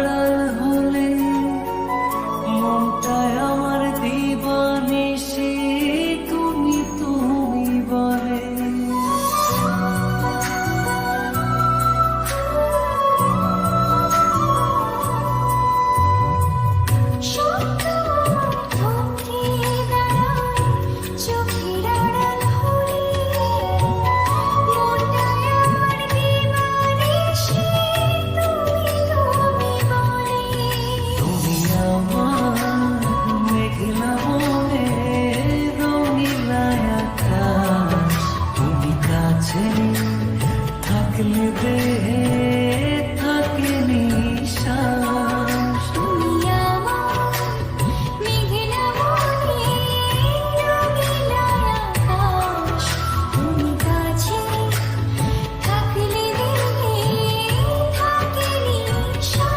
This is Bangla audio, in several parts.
আড়াল হলে মনটায় আমার দিবানিশি তুমি তুমি বলে। থাকলে দেহে থাকে নিঃশ্বাস, তুমি আমার মেঘলা মনে রঙিলা আকাশ, তুমি কাছে থাকলে দেহে থাকে নিঃশ্বাস।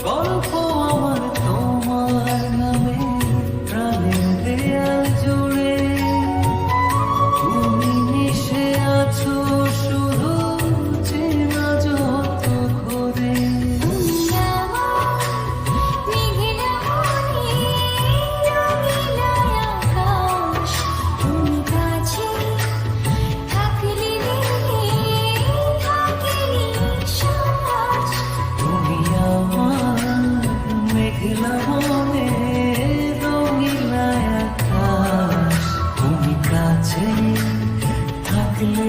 গল্প আমার তোমার নামে প্রাণের দেয়াল জুড়ে, তুমি মিশে আছো শুধু চেনা যত করে। তুমি আমার মেঘলা মনে রঙিলা আকাশ, তুমি কাছে থাকলে দেহে থাকে নিঃশ্বাস। তুমি আমার মেঘলা মনে রঙিলা আকাশ, তুমি কাছে থাকলে